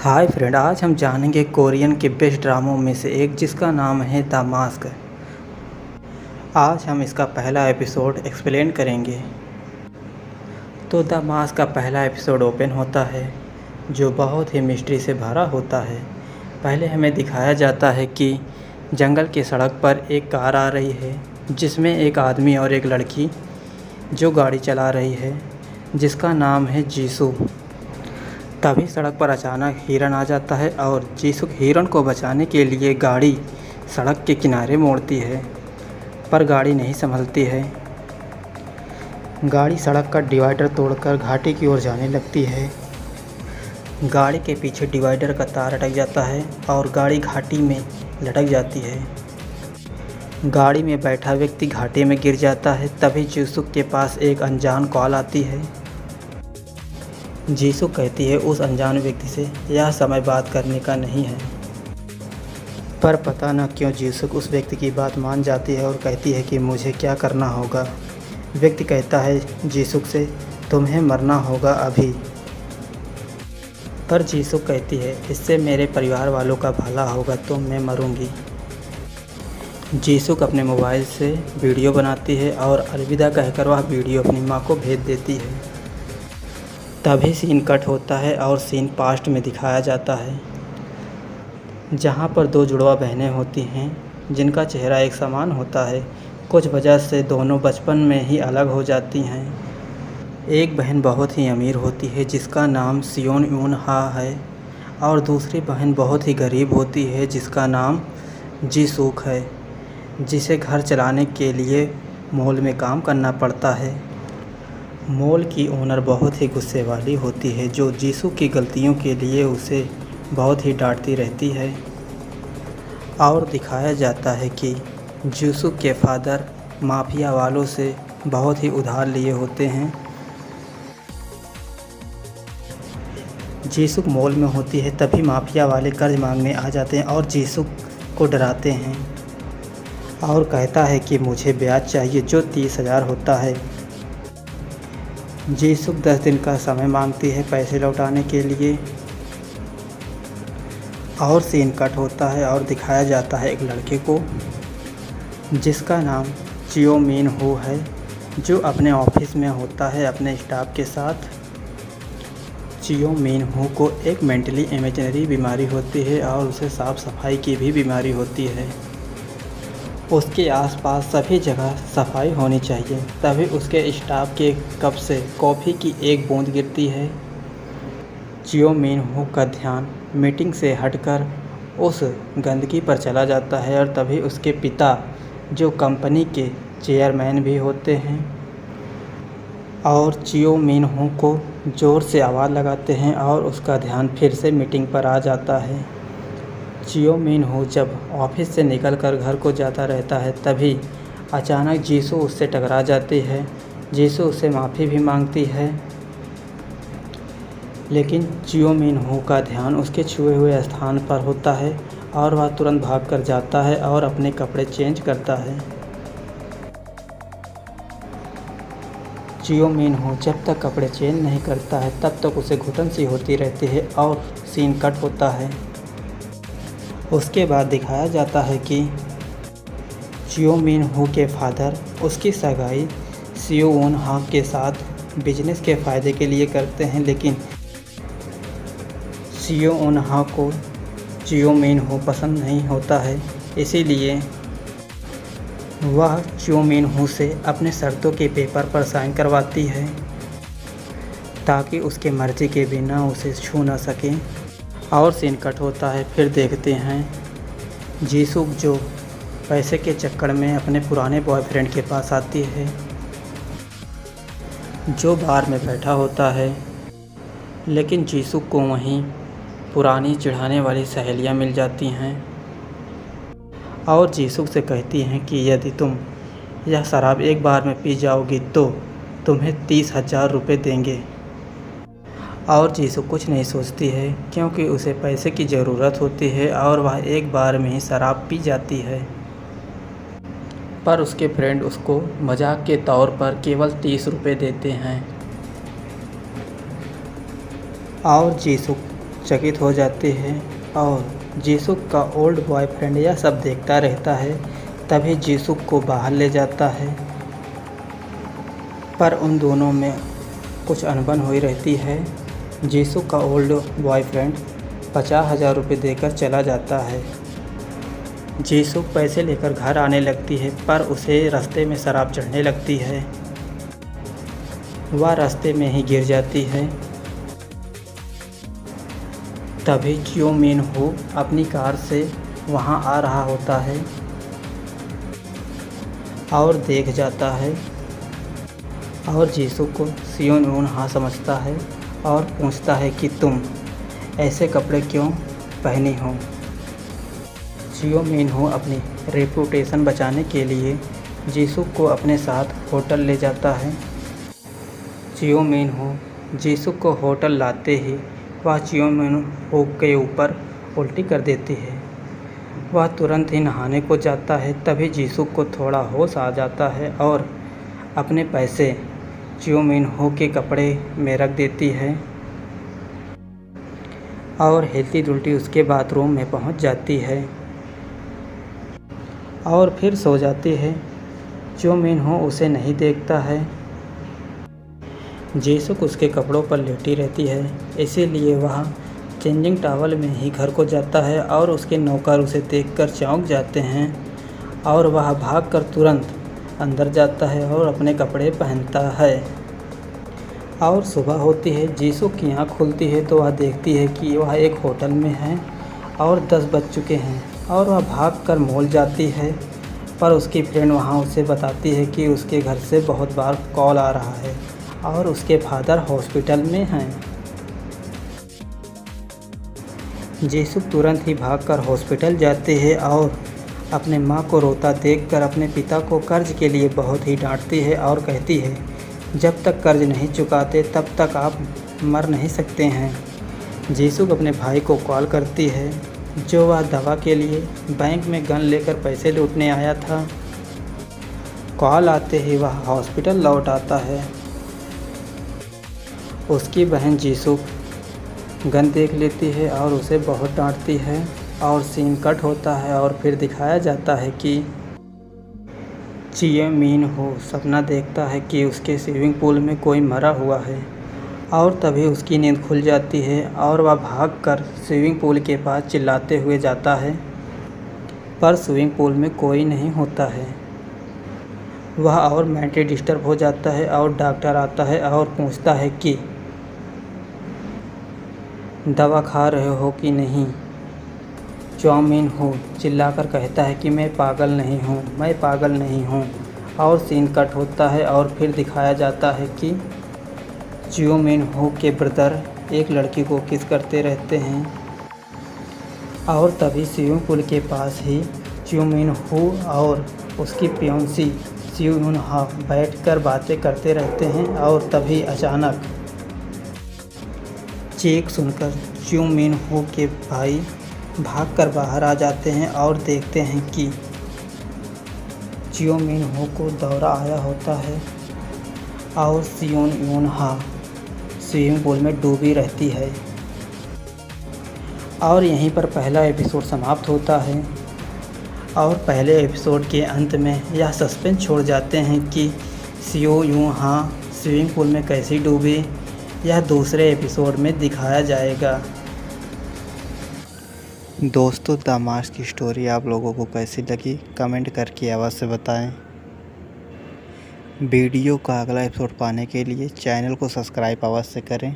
Hi friend, आज हम जानेंगे कोरियन के बेस्ट ड्रामों में से एक जिसका नाम है द मास्क। आज हम इसका पहला एपिसोड एक्सप्लेन करेंगे। तो द मास्क का पहला एपिसोड ओपन होता है जो बहुत ही मिस्ट्री से भरा होता है। पहले हमें दिखाया जाता है कि जंगल की सड़क पर एक कार आ रही है जिसमें एक आदमी और एक लड़की जो गाड़ी चला रही है जिसका नाम है जीसू। तभी सड़क पर अचानक हिरन आ जाता है और जीसुक हिरन को बचाने के लिए गाड़ी सड़क के किनारे मोड़ती है, पर गाड़ी नहीं संभलती है। गाड़ी सड़क का डिवाइडर तोड़कर घाटी की ओर जाने लगती है। गाड़ी के पीछे डिवाइडर का तार अटक जाता है और गाड़ी घाटी में लटक जाती है। गाड़ी में बैठा व्यक्ति घाटी में गिर जाता है। तभी जीसुक के पास एक अनजान कॉल आती है। जीसू कहती है उस अनजान व्यक्ति से यह समय बात करने का नहीं है, पर पता न क्यों जीसुक उस व्यक्ति की बात मान जाती है और कहती है कि मुझे क्या करना होगा। व्यक्ति कहता है जीसुक से तुम्हें मरना होगा अभी, पर जीसुक कहती है इससे मेरे परिवार वालों का भला होगा तो मैं मरूंगी। जीसुक अपने मोबाइल से वीडियो बनाती है और अलविदा कहकर वह वीडियो अपनी माँ को भेज देती है। तभी सीन कट होता है और सीन पास्ट में दिखाया जाता है जहाँ पर दो जुड़वा बहनें होती हैं जिनका चेहरा एक समान होता है। कुछ वजह से दोनों बचपन में ही अलग हो जाती हैं। एक बहन बहुत ही अमीर होती है जिसका नाम सियोन यून हा है और दूसरी बहन बहुत ही गरीब होती है जिसका नाम जी सूक है, जिसे घर चलाने के लिए मॉल में काम करना पड़ता है। मॉल की ओनर बहुत ही गुस्से वाली होती है जो जीसू की गलतियों के लिए उसे बहुत ही डांटती रहती है। और दिखाया जाता है कि जीसू के फादर माफिया वालों से बहुत ही उधार लिए होते हैं। जीसू मॉल में होती है तभी माफिया वाले कर्ज मांगने आ जाते हैं और जीसू को डराते हैं और कहता है कि मुझे ब्याज चाहिए जो 30,000 होता है। जीसुक 10 दिन का समय मांगती है पैसे लौटाने के लिए। और सीन कट होता है और दिखाया जाता है एक लड़के को जिसका नाम चियो मिन हो है, जो अपने ऑफिस में होता है अपने स्टाफ के साथ। चियो मिन हो को एक मेंटली इमेजिनरी बीमारी होती है और उसे साफ़ सफाई की भी बीमारी होती है। उसके आसपास सभी जगह सफाई होनी चाहिए। तभी उसके स्टाफ के कप से कॉफ़ी की एक बूंद गिरती है। चियो मिन हो का ध्यान मीटिंग से हटकर उस गंदगी पर चला जाता है और तभी उसके पिता जो कंपनी के चेयरमैन भी होते हैं और चियो मिन हो को ज़ोर से आवाज़ लगाते हैं और उसका ध्यान फिर से मीटिंग पर आ जाता है। चियो मिन हो जब ऑफिस से निकलकर घर को जाता रहता है तभी अचानक जीसू उससे टकरा जाती है। जीसू उससे माफ़ी भी मांगती है, लेकिन चियो मिन हो का ध्यान उसके छुए हुए स्थान पर होता है और वह तुरंत भागकर जाता है और अपने कपड़े चेंज करता है। चियो मिन हो जब तक कपड़े चेंज नहीं करता है तब तक उसे घुटन सी होती रहती है और सीन कट होता है। उसके बाद दिखाया जाता है कि चियो मिन हो के फादर उसकी सगाई सियो वोन हा के साथ बिजनेस के फ़ायदे के लिए करते हैं, लेकिन सियो वोन हा को चियो मिन हो पसंद नहीं होता है। इसीलिए वह चियो मिन हो से अपने शर्तों के पेपर पर साइन करवाती है ताकि उसके मर्ज़ी के बिना उसे छू ना सकें। और सीन कट होता है। फिर देखते हैं जीसुक जो पैसे के चक्कर में अपने पुराने बॉयफ्रेंड के पास आती है जो बार में बैठा होता है, लेकिन जीसुक को वहीं पुरानी चिढ़ाने वाली सहेलियां मिल जाती हैं और जीसुक से कहती हैं कि यदि तुम यह शराब एक बार में पी जाओगी तो तुम्हें 30,000 रुपये देंगे। और जीसू कुछ नहीं सोचती है क्योंकि उसे पैसे की ज़रूरत होती है और वह एक बार में ही शराब पी जाती है। पर उसके फ्रेंड उसको मजाक के तौर पर केवल 30 रुपये देते हैं और जीसू चकित हो जाती है और जीसुक का ओल्ड बॉयफ्रेंड यह सब देखता रहता है। तभी जीसुक को बाहर ले जाता है, पर उन दोनों में कुछ अनबन हुई रहती है। जीसुक का ओल्ड बॉयफ्रेंड 50,000 रुपये देकर चला जाता है। जीसुक पैसे लेकर घर आने लगती है, पर उसे रास्ते में शराब चढ़ने लगती है। वह रास्ते में ही गिर जाती है। तभी चियो मिन हो अपनी कार से वहां आ रहा होता है और देख जाता है और जीसुक को सियो यून हा समझता है और पूछता है कि तुम ऐसे कपड़े क्यों पहनी हो। चियो मिन हो अपनी रेपुटेशन बचाने के लिए जीसुक को अपने साथ होटल ले जाता है। चियो मिन हो जीसुक को होटल लाते ही वह चियो मिन हो के ऊपर उल्टी कर देती है। वह तुरंत ही नहाने को जाता है। तभी जीसुक को थोड़ा होश आ जाता है और अपने पैसे चियो मिन हो के कपड़े में रख देती है और हिलती डुलती उसके बाथरूम में पहुंच जाती है और फिर सो जाती है। चियो मिन हो उसे नहीं देखता है। जीसुक उसके कपड़ों पर लेटी रहती है, इसीलिए वह चेंजिंग टॉवल में ही घर को जाता है और उसके नौकर उसे देखकर चौंक जाते हैं और वह भागकर तुरंत अंदर जाता है और अपने कपड़े पहनता है। और सुबह होती है। जीसुक की आँख खुलती है तो वह देखती है कि वह एक होटल में है और 10 बज चुके हैं और वह भागकर मॉल जाती है, पर उसकी फ्रेंड वहाँ उसे बताती है कि उसके घर से बहुत बार कॉल आ रहा है और उसके फादर हॉस्पिटल में हैं। जीसुक तुरंत ही भागकर हॉस्पिटल जाते हैं और अपने माँ को रोता देखकर अपने पिता को कर्ज के लिए बहुत ही डांटती है और कहती है, जब तक कर्ज नहीं चुकाते तब तक आप मर नहीं सकते हैं। जीसुक अपने भाई को कॉल करती है, जो वह दवा के लिए बैंक में गन लेकर पैसे लूटने आया था। कॉल आते ही वह हॉस्पिटल लौट आता है। उसकी बहन जीसुक गन देख लेती है और उसे बहुत डांटती है और सीन कट होता है और फिर दिखाया जाता है कि चियो मिन हो सपना देखता है कि उसके स्विमिंग पूल में कोई मरा हुआ है और तभी उसकी नींद खुल जाती है और वह भागकर स्विमिंग पूल के पास चिल्लाते हुए जाता है, पर स्विमिंग पूल में कोई नहीं होता है। वह और मेंटली डिस्टर्ब हो जाता है और डॉक्टर आता है और पूछता है कि दवा खा रहे हो कि नहीं। चियो मिन हो चिल्लाकर कहता है कि मैं पागल नहीं हूँ, मैं पागल नहीं हूँ। और सीन कट होता है और फिर दिखाया जाता है कि चियो मिन हो के ब्रदर एक लड़की को किस करते रहते हैं और तभी स्विमिंग पूल के पास ही चियो मिन हो और उसकी पियोंसी सियो यून हा बैठकर बातें करते रहते हैं और तभी अचानक चीख सुनकर चियो मिन हो के भाई भागकर बाहर आ जाते हैं और देखते हैं कि चियो मिन हो को दौरा आया होता है और सियो यून हा स्विमिंग पूल में डूबी रहती है। और यहीं पर पहला एपिसोड समाप्त होता है और पहले एपिसोड के अंत में यह सस्पेंस छोड़ जाते हैं कि सियो यून हा स्विमिंग पूल में कैसे डूबी, यह दूसरे एपिसोड में दिखाया जाएगा। दोस्तों, द मास्क की स्टोरी आप लोगों को कैसी लगी कमेंट करके अवश्य बताएं। वीडियो का अगला एपिसोड पाने के लिए चैनल को सब्सक्राइब अवश्य करें।